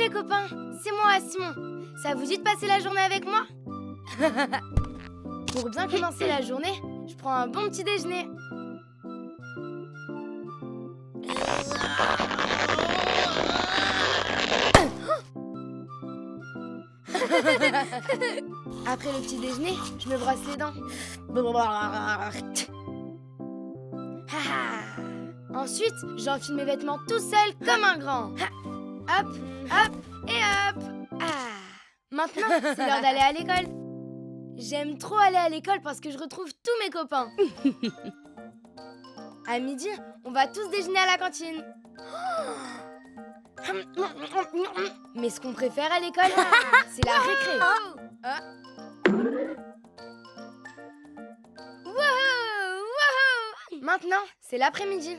les copains, c'est moi, Simon. Ça vous dit de passer la journée avec moi? Pour bien commencer la journée, je prends un bon petit déjeuner. Après le petit déjeuner, je me brosse les dents. Ensuite, j'enfile mes vêtements tout seul comme un grand. Hop, hop et hop. Maintenant, c'est l'heure d'aller à l'école. J'aime trop aller à l'école parce que je retrouve tous mes copains. À midi, on va tous déjeuner à la cantine. Mais ce qu'on préfère à l'école, c'est la récré. Maintenant, c'est l'après-midi.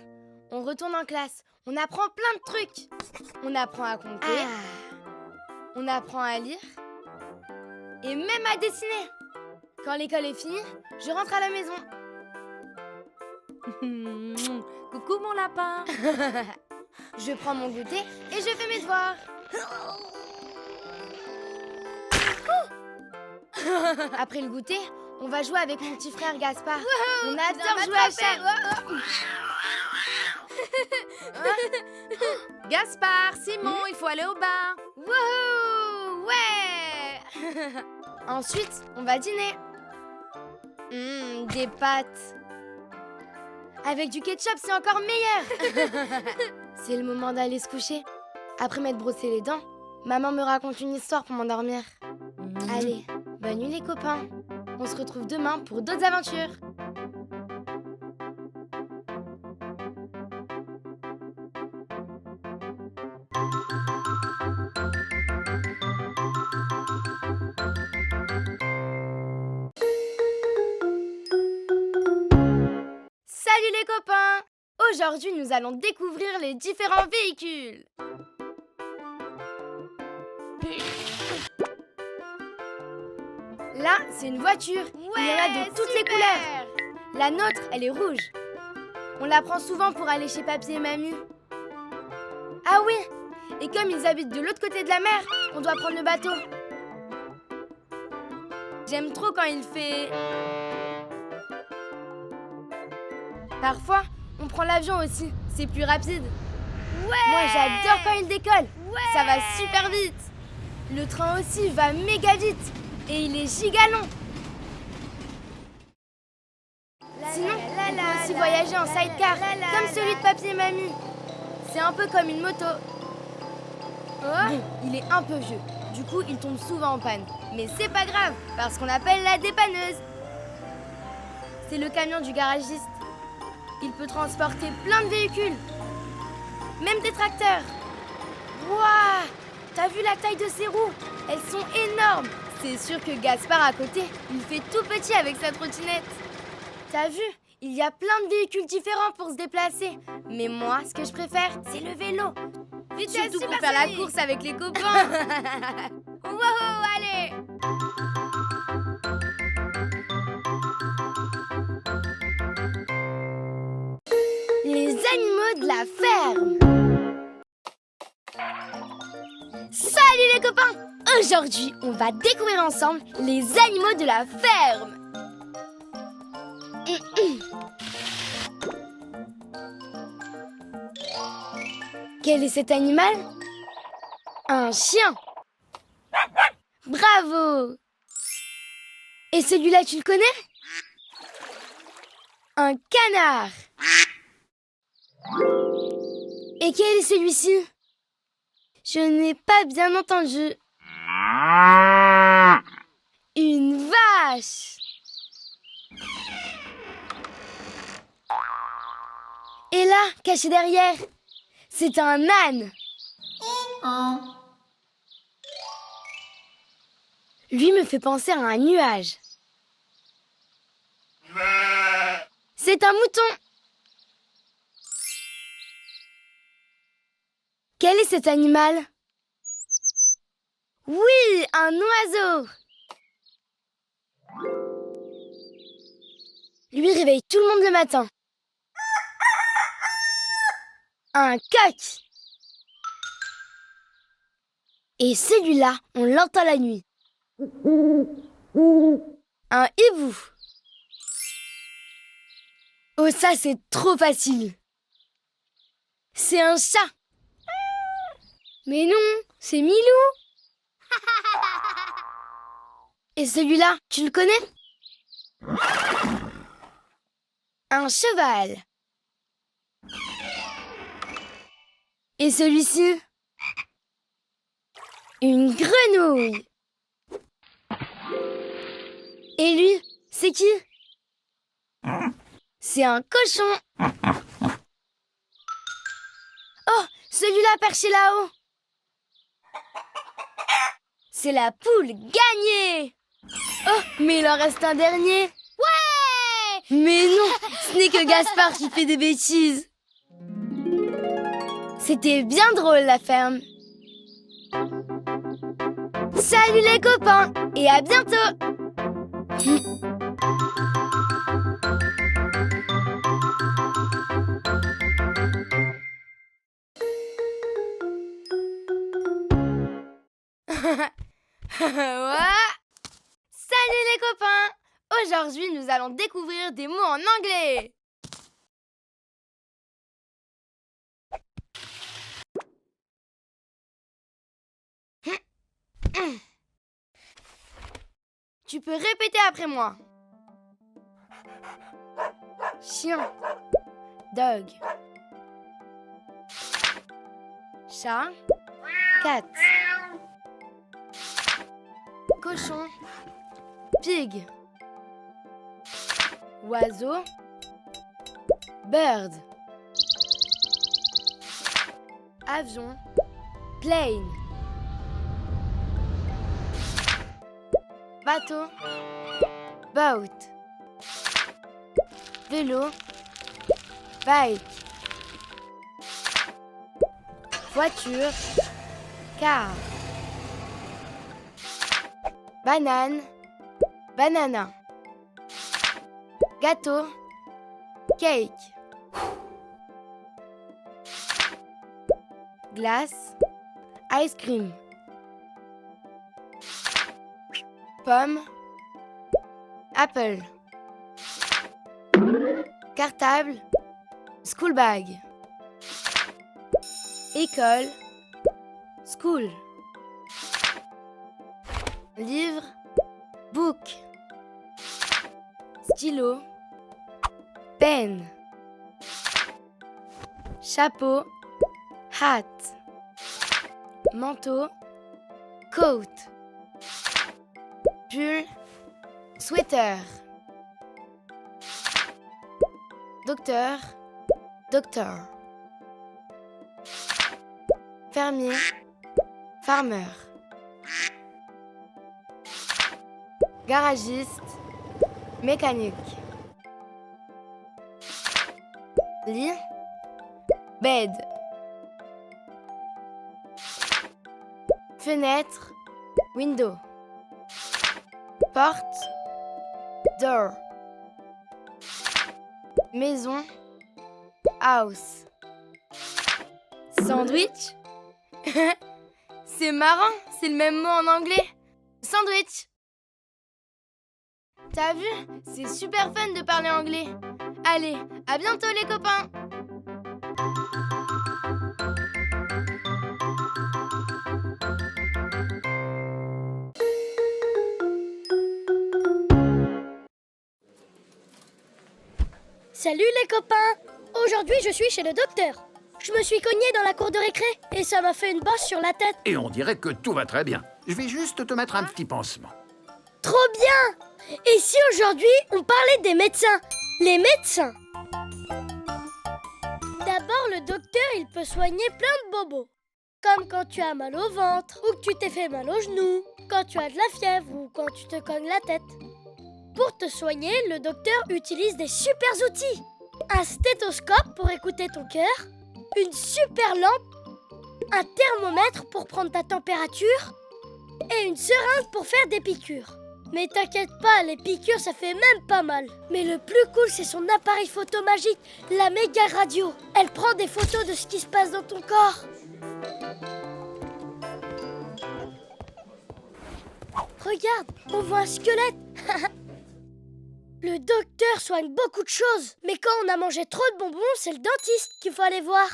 On retourne en classe. On apprend plein de trucs. On apprend à compter. On apprend à lire. Et même à dessiner. Quand l'école est finie, je rentre à la maison. Coucou mon lapin. Je prends mon goûter et je fais mes devoirs. Après le goûter, on va jouer avec mon petit frère Gaspard. On adore jouer à chat. Gaspard, Simon, il faut aller au bar. Wouhou! Ouais. Ensuite, on va dîner. Des pâtes. Avec du ketchup, c'est encore meilleur. C'est le moment d'aller se coucher. Après m'être brossé les dents, maman me raconte une histoire pour m'endormir. Allez, bonne nuit les copains. On se retrouve demain pour d'autres aventures. Salut les copains! Aujourd'hui, nous allons découvrir les différents véhicules. Là, c'est une voiture. Il y en a de toutes les couleurs. La nôtre, elle est rouge. On la prend souvent pour aller chez papy et mamie. Ah oui! Et comme ils habitent de l'autre côté de la mer, on doit prendre le bateau. J'aime trop quand il fait... Parfois, on prend l'avion aussi. C'est plus rapide. Moi, j'adore quand il décolle. Ça va super vite. Le train aussi va méga vite. Et il est giga long. Sinon, on peut aussi voyager en sidecar, comme celui de papy et mamie. C'est un peu comme une moto. Bon, il est un peu vieux. Du coup, il tombe souvent en panne. Mais c'est pas grave, parce qu'on appelle la dépanneuse. C'est le camion du garagiste. Il peut transporter plein de véhicules. Même des tracteurs. Waouh! T'as vu la taille de ses roues? Elles sont énormes. C'est sûr que Gaspard à côté, il fait tout petit avec sa trottinette. T'as vu? Il y a plein de véhicules différents pour se déplacer. Mais moi, ce que je préfère, c'est le vélo. Surtout pour faire la course avec les copains. Wow, allez! Les animaux de la ferme. Salut les copains! Aujourd'hui, on va découvrir ensemble les animaux de la ferme. Quel est cet animal? Un chien. Bravo! Et celui-là, tu le connais? Un canard. Et quel est celui-ci? Je n'ai pas bien entendu. Une vache. Et là, caché derrière, c'est un âne. Lui me fait penser à un nuage. C'est un mouton. Quel est cet animal? Oui, un oiseau. Lui réveille tout le monde le matin. Un coq. Et celui-là, on l'entend la nuit. Un hibou. Oh, ça, c'est trop facile. C'est un chat. Mais non, c'est Milou. Et celui-là, tu le connais? Un cheval. Et celui-ci? Une grenouille. Et lui, c'est qui? C'est un cochon. Oh, celui-là perché là-haut. C'est la poule gagnée. Oh, mais il en reste un dernier. Ouais! Mais non, ce n'est que Gaspard qui fait des bêtises. C'était bien drôle la ferme. Salut les copains et à bientôt. Ouais. Salut les copains. Aujourd'hui, nous allons découvrir des mots en anglais. Tu peux répéter après moi. Chien. Dog. Chat. Cat. Cochon. Pig. Oiseau. Bird. Avion. Plane. Bateau. Boat. Vélo. Bike. Voiture. Car. Banane. Banana. Gâteau. Cake. Glace. Ice cream. Pomme. Apple. Cartable. School bag. École. School. Livre. Book. Stylo. Pen. Chapeau. Hat. Manteau. Coat. Pull. Sweater. Docteur. Doctor. Fermier. Farmer. Garagiste. Mécanique. Lit. Bed. Fenêtre. Window. Porte. Door. Maison. House. Sandwich. C'est marrant, c'est le même mot en anglais. Sandwich. T'as vu? C'est super fun de parler anglais. Allez, à bientôt les copains. Salut les copains! Aujourd'hui je suis chez le docteur. Je me suis cogné dans la cour de récré et ça m'a fait une bosse sur la tête. Et on dirait que tout va très bien. Je vais juste te mettre un petit pansement. Trop bien! Et si aujourd'hui on parlait des médecins? Les médecins! D'abord le docteur il peut soigner plein de bobos. Comme quand tu as mal au ventre, ou que tu t'es fait mal au genou, quand tu as de la fièvre ou quand tu te cognes la tête. Pour te soigner, le docteur utilise des super outils. Un stéthoscope pour écouter ton cœur, une super lampe, un thermomètre pour prendre ta température et une seringue pour faire des piqûres. Mais t'inquiète pas, les piqûres ça fait même pas mal. Mais le plus cool c'est son appareil photo magique, la méga radio. Elle prend des photos de ce qui se passe dans ton corps. regarde, on voit un squelette. Le docteur soigne beaucoup de choses, mais quand on a mangé trop de bonbons, c'est le dentiste qu'il faut aller voir.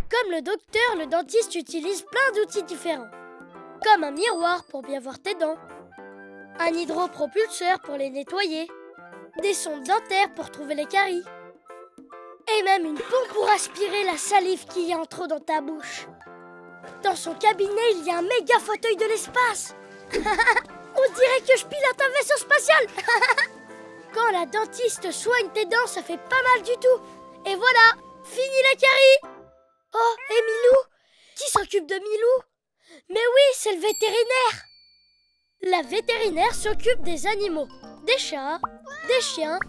Comme le docteur, le dentiste utilise plein d'outils différents. Comme un miroir pour bien voir tes dents, un hydropropulseur pour les nettoyer, des sondes dentaires pour trouver les caries, et même une pompe pour aspirer la salive qu'il y a en trop dans ta bouche. Dans son cabinet, il y a un méga fauteuil de l'espace. On dirait que je pilote un vaisseau spatial. Quand la dentiste soigne tes dents, ça fait pas mal du tout. Et voilà, fini les caries. Oh, et Milou? Qui s'occupe de Milou? Mais oui, c'est le vétérinaire. La vétérinaire s'occupe des animaux, des chats, des chiens,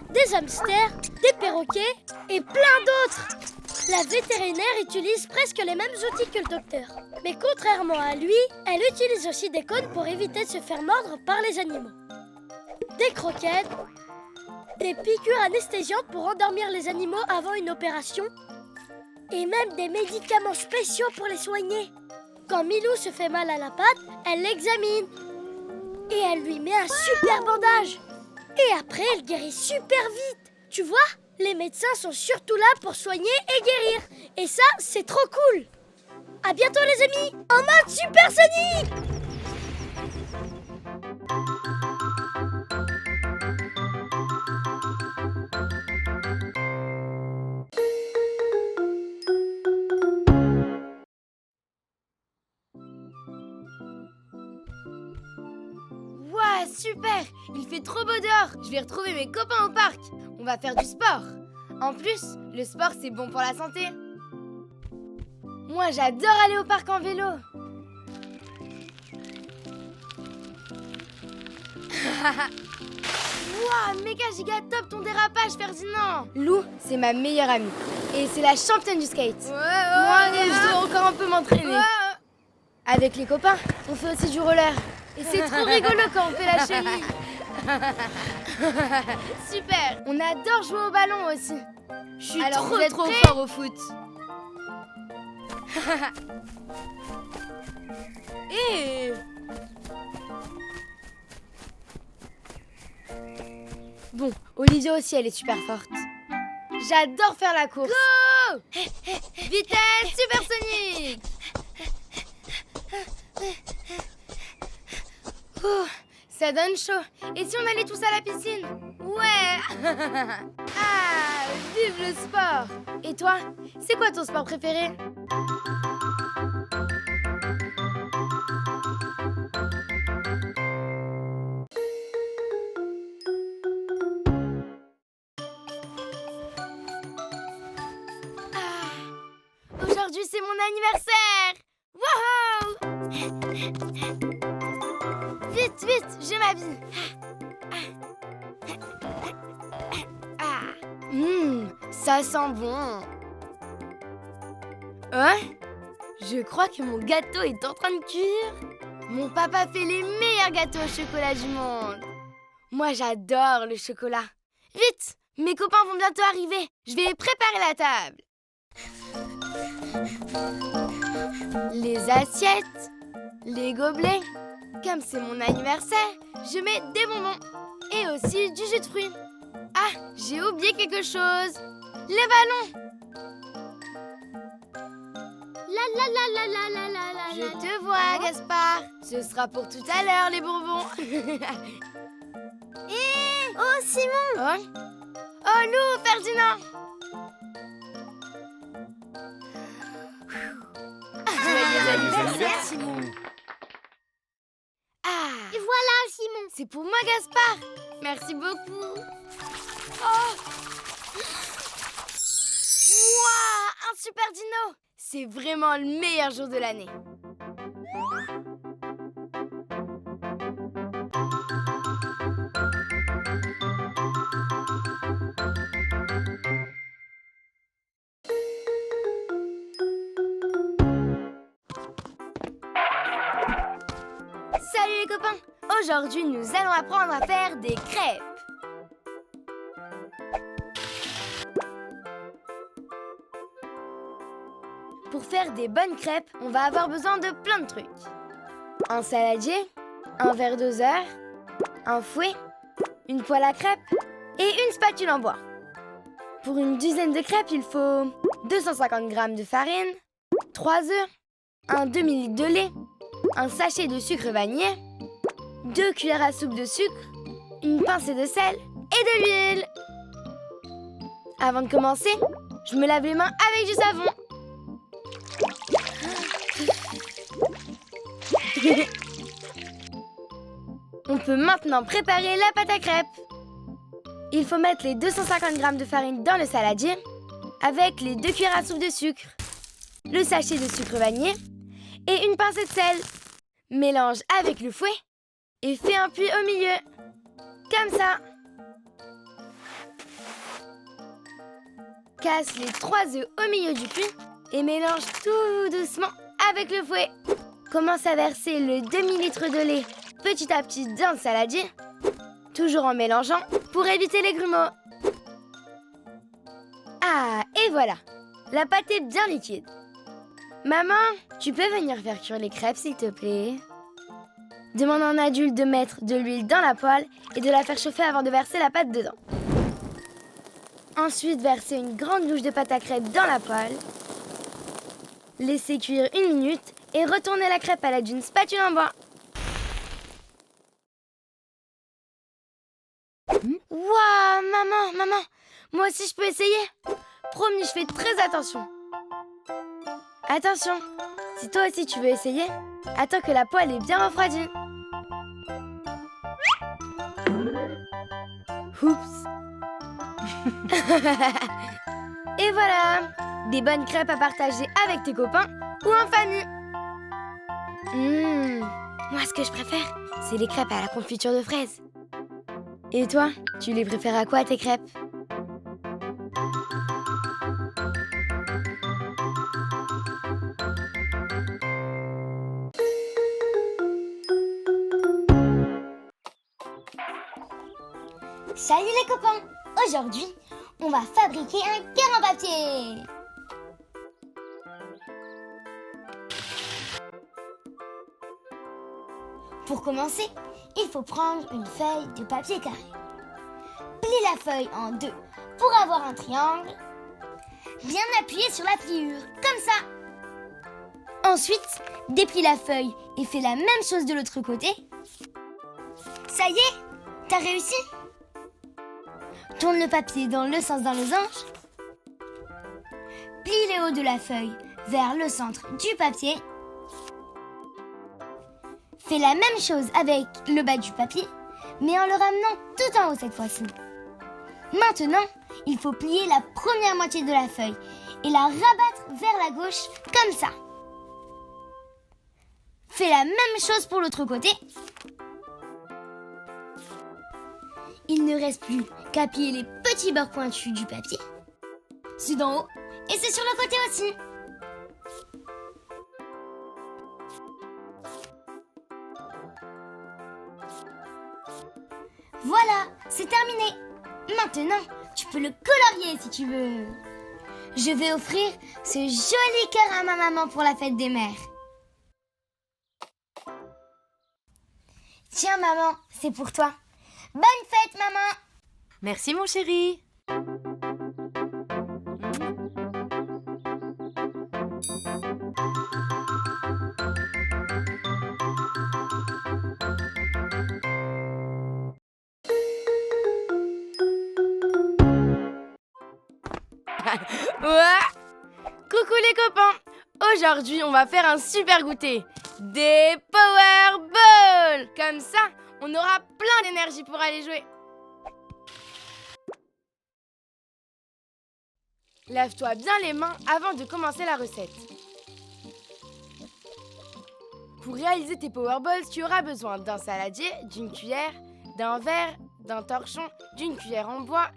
des hamsters, des perroquets et plein d'autres. La vétérinaire utilise presque les mêmes outils que le docteur. Mais contrairement à lui, elle utilise aussi des cônes pour éviter de se faire mordre par les animaux. Des croquettes, des piqûres anesthésiantes pour endormir les animaux avant une opération et même des médicaments spéciaux pour les soigner. Quand Milou se fait mal à la patte, elle l'examine et elle lui met un super bandage. Et après, elle guérit super vite. Tu vois, les médecins sont surtout là pour soigner et guérir. Et ça, c'est trop cool. À bientôt les amis, en mode supersonique. Ouah, super! Il fait trop beau dehors. Je vais retrouver mes copains au parc. On va faire du sport. En plus, le sport, c'est bon pour la santé. Moi, j'adore aller au parc en vélo. Ouah, méga giga top ton dérapage, Ferdinand. Lou, c'est ma meilleure amie. Et c'est la championne du skate. Moi, je dois encore un peu m'entraîner. Avec les copains, on fait aussi du roller. Et c'est trop rigolo quand on fait la chenille. Super. On adore jouer au ballon aussi. Je suis trop fort au foot. Et bon, Olivia aussi, elle est super forte. J'adore faire la course. Go! Vitesse supersonique. Oh, ça donne chaud. Et si on allait tous à la piscine? Ouais. Ah, vive le sport. Et toi, c'est quoi ton sport préféré? Aujourd'hui, c'est mon anniversaire. Wouhou! Vite, vite, je m'habille. Ça sent bon. Hein? Je crois que mon gâteau est en train de cuire. Mon papa fait les meilleurs gâteaux au chocolat du monde. Moi, j'adore le chocolat. Vite, mes copains vont bientôt arriver. Je vais préparer la table. Les assiettes, les gobelets. Comme c'est mon anniversaire, je mets des bonbons et aussi du jus de fruits. Ah, j'ai oublié quelque chose. Les ballons. Je te vois, Gaspard. Ce sera pour tout à l'heure, les bonbons. Oh, Simon. Oh, Lou, Ferdinand. Joyeux anniversaire, Simon. Et voilà, Simon. C'est pour moi, Gaspard. Merci beaucoup. Oh. Wouah, un super dino. C'est vraiment le meilleur jour de l'année. Salut les copains. Aujourd'hui, nous allons apprendre à faire des crêpes. Pour faire des bonnes crêpes, on va avoir besoin de plein de trucs. Un saladier, un verre doseur, un fouet, une poêle à crêpes et une spatule en bois. Pour une dizaine de crêpes, il faut 250 g de farine, 3 œufs, un demi-litre de lait, un sachet de sucre vanillé, 2 cuillères à soupe de sucre, une pincée de sel et de l'huile. Avant de commencer, je me lave les mains avec du savon. On peut maintenant préparer la pâte à crêpes. Il faut mettre les 250 g de farine dans le saladier avec les 2 cuillères à soupe de sucre, le sachet de sucre vanillé et une pincée de sel. Mélange avec le fouet et fais un puits au milieu. Comme ça. Casse les 3 œufs au milieu du puits et mélange tout doucement avec le fouet. Commence à verser le demi-litre de lait petit à petit dans le saladier, toujours en mélangeant pour éviter les grumeaux. Ah, et voilà, la pâte est bien liquide. Maman, tu peux venir faire cuire les crêpes, s'il te plaît? Demande à un adulte de mettre de l'huile dans la poêle et de la faire chauffer avant de verser la pâte dedans. Ensuite, verser une grande louche de pâte à crêpes dans la poêle. Laissez cuire 1 minute et retournez la crêpe à l'aide d'une spatule en bois. Waouh, maman, moi aussi je peux essayer? Promis, je fais très attention. Attention, si toi aussi tu veux essayer, attends que la poêle est bien refroidie. Oups. Et voilà, des bonnes crêpes à partager avec tes copains ou en famille. Moi ce que je préfère, c'est les crêpes à la confiture de fraises. Et toi, tu les préfères à quoi tes crêpes? Salut les copains! Aujourd'hui, on va fabriquer un cœur en papier! Pour commencer, il faut prendre une feuille de papier carré. Plie la feuille en deux pour avoir un triangle. Bien appuyer sur la pliure, comme ça. Ensuite, déplie la feuille et fais la même chose de l'autre côté. Ça y est, t'as réussi? Tourne le papier dans le sens d'un losange. Plie le haut de la feuille vers le centre du papier. Fais la même chose avec le bas du papier, mais en le ramenant tout en haut cette fois-ci. Maintenant, il faut plier la première moitié de la feuille et la rabattre vers la gauche, comme ça. Fais la même chose pour l'autre côté. Il ne reste plus qu'à plier les petits bords pointus du papier. C'est d'en haut et c'est sur le côté aussi. Voilà, c'est terminé. Maintenant, tu peux le colorier si tu veux. Je vais offrir ce joli cœur à ma maman pour la fête des mères. Tiens maman, c'est pour toi. Bonne fête maman. Merci mon chéri. Ouah. Coucou les copains! Aujourd'hui, on va faire un super goûter. Des Powerballs! Comme ça, on aura plein d'énergie pour aller jouer. Lave-toi bien les mains avant de commencer la recette. Pour réaliser tes Powerballs, tu auras besoin d'un saladier, d'une cuillère, d'un verre, d'un torchon, d'une cuillère en bois,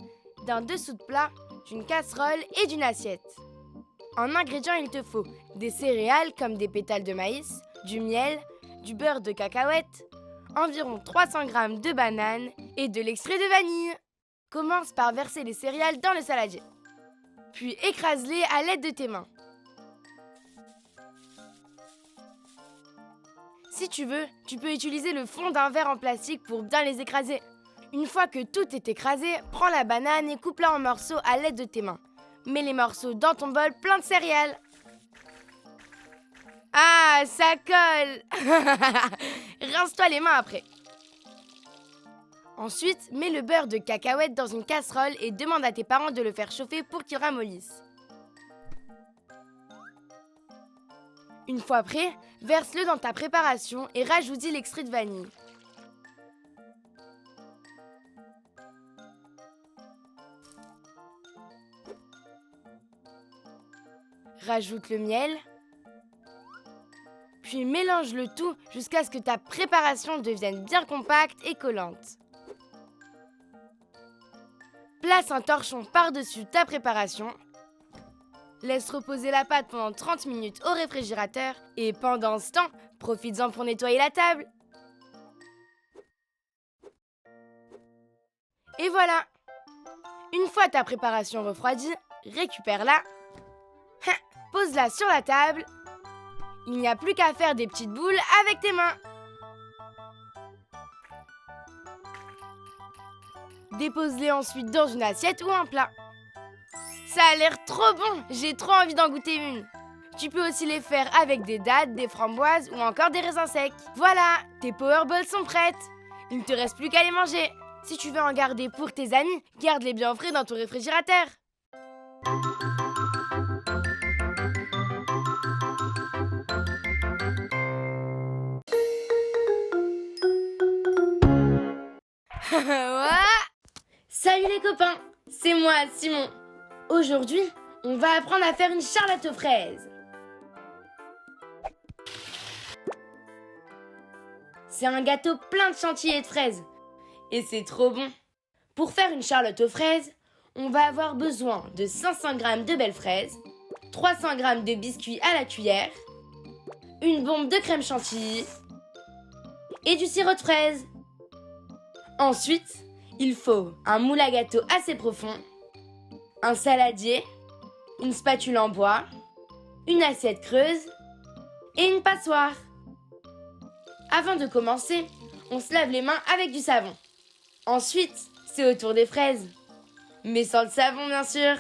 d'un dessous de plat, d'une casserole et d'une assiette. En ingrédients, il te faut des céréales comme des pétales de maïs, du miel, du beurre de cacahuète, environ 300 g de bananes et de l'extrait de vanille. Commence par verser les céréales dans le saladier. Puis écrase-les à l'aide de tes mains. Si tu veux, tu peux utiliser le fond d'un verre en plastique pour bien les écraser. Une fois que tout est écrasé, prends la banane et coupe-la en morceaux à l'aide de tes mains. Mets les morceaux dans ton bol plein de céréales. Ah, ça colle. Rince-toi les mains après. Ensuite, mets le beurre de cacahuète dans une casserole et demande à tes parents de le faire chauffer pour qu'il ramollisse. Une fois prêt, verse-le dans ta préparation et rajoute-y l'extrait de vanille. Rajoute le miel. Puis mélange le tout jusqu'à ce que ta préparation devienne bien compacte et collante. Place un torchon par-dessus ta préparation. Laisse reposer la pâte pendant 30 minutes au réfrigérateur et pendant ce temps, profites-en pour nettoyer la table. Et voilà! Une fois ta préparation refroidie, récupère-la, pose-la sur la table. Il n'y a plus qu'à faire des petites boules avec tes mains. Dépose-les ensuite dans une assiette ou un plat. Ça a l'air trop bon, j'ai trop envie d'en goûter une. Tu peux aussi les faire avec des dattes, des framboises ou encore des raisins secs. Voilà, tes Powerballs sont prêtes. Il ne te reste plus qu'à les manger. Si tu veux en garder pour tes amis, garde-les bien frais dans ton réfrigérateur. Salut les copains, c'est moi, Simon. Aujourd'hui, on va apprendre à faire une charlotte aux fraises. C'est un gâteau plein de chantilly et de fraises. Et c'est trop bon. Pour faire une charlotte aux fraises, on va avoir besoin de 500 g de belles fraises, 300 g de biscuits à la cuillère, une bombe de crème chantilly et du sirop de fraise. Ensuite, il faut un moule à gâteau assez profond, un saladier, une spatule en bois, une assiette creuse et une passoire. Avant de commencer, on se lave les mains avec du savon. Ensuite, c'est au tour des fraises. Mais sans le savon, bien sûr.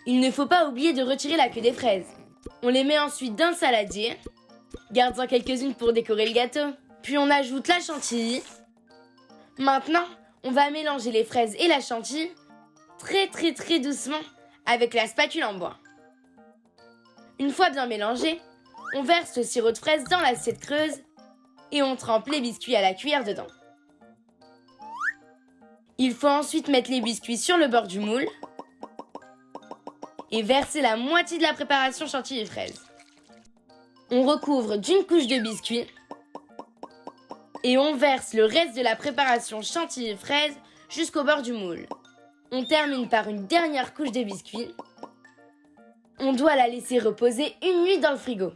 Il ne faut pas oublier de retirer la queue des fraises. On les met ensuite dans le saladier. Garde-en quelques-unes pour décorer le gâteau. Puis on ajoute la chantilly. Maintenant, on va mélanger les fraises et la chantilly très doucement avec la spatule en bois. Une fois bien mélangé, on verse le sirop de fraise dans l'assiette creuse et on trempe les biscuits à la cuillère dedans. Il faut ensuite mettre les biscuits sur le bord du moule et verser la moitié de la préparation chantilly et fraise. On recouvre d'une couche de biscuits et on verse le reste de la préparation chantilly et fraise jusqu'au bord du moule. On termine par une dernière couche de biscuits. On doit la laisser reposer une nuit dans le frigo.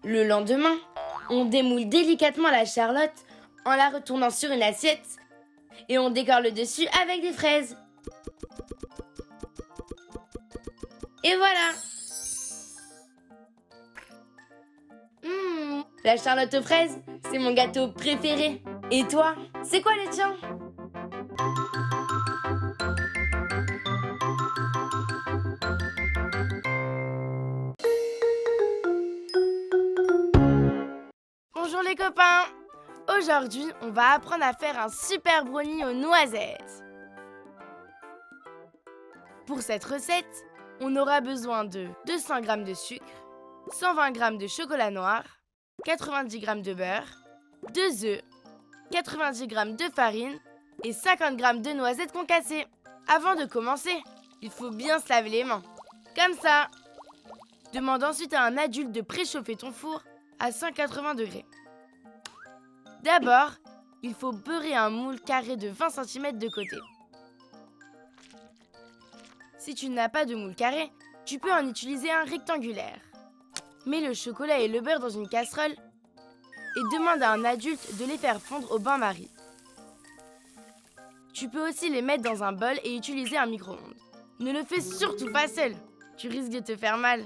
Le lendemain, on démoule délicatement la charlotte en la retournant sur une assiette et on décore le dessus avec des fraises. Et voilà! La charlotte aux fraises, c'est mon gâteau préféré. Et toi, c'est quoi le tien? Bonjour les copains! Aujourd'hui, on va apprendre à faire un super brownie aux noisettes. Pour cette recette, on aura besoin de 200 g de sucre, 120 g de chocolat noir, 90 g de beurre, 2 œufs, 90 g de farine et 50 g de noisettes concassées. Avant de commencer, il faut bien se laver les mains. Comme ça. Demande ensuite à un adulte de préchauffer ton four à 180 degrés. D'abord, il faut beurrer un moule carré de 20 cm de côté. Si tu n'as pas de moule carré, tu peux en utiliser un rectangulaire. Mets le chocolat et le beurre dans une casserole et demande à un adulte de les faire fondre au bain-marie. Tu peux aussi les mettre dans un bol et utiliser un micro-ondes. Ne le fais surtout pas seul, tu risques de te faire mal.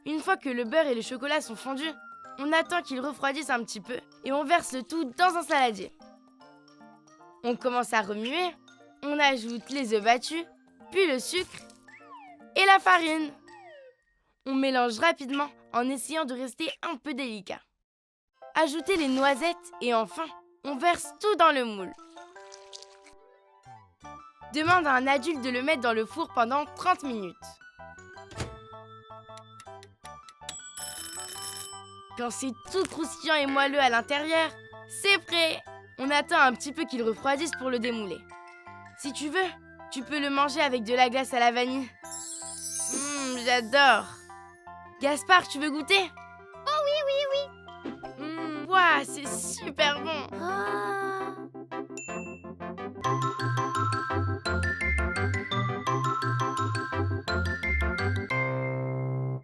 Une fois que le beurre et le chocolat sont fondus, On attend qu'il refroidisse un petit peu et on verse le tout dans un saladier. On commence à remuer, on ajoute les œufs battus, puis le sucre et la farine. On mélange rapidement en essayant de rester un peu délicat. Ajoutez les noisettes et enfin, on verse tout dans le moule. Demande à un adulte de le mettre dans le four pendant 30 minutes. Quand c'est tout croustillant et moelleux à l'intérieur, c'est prêt! On attend un petit peu qu'il refroidisse pour le démouler. Si tu veux, tu peux le manger avec de la glace à la vanille. J'adore! Gaspard, tu veux goûter? Oh oui, oui, oui. Ouah, c'est super bon! Ah.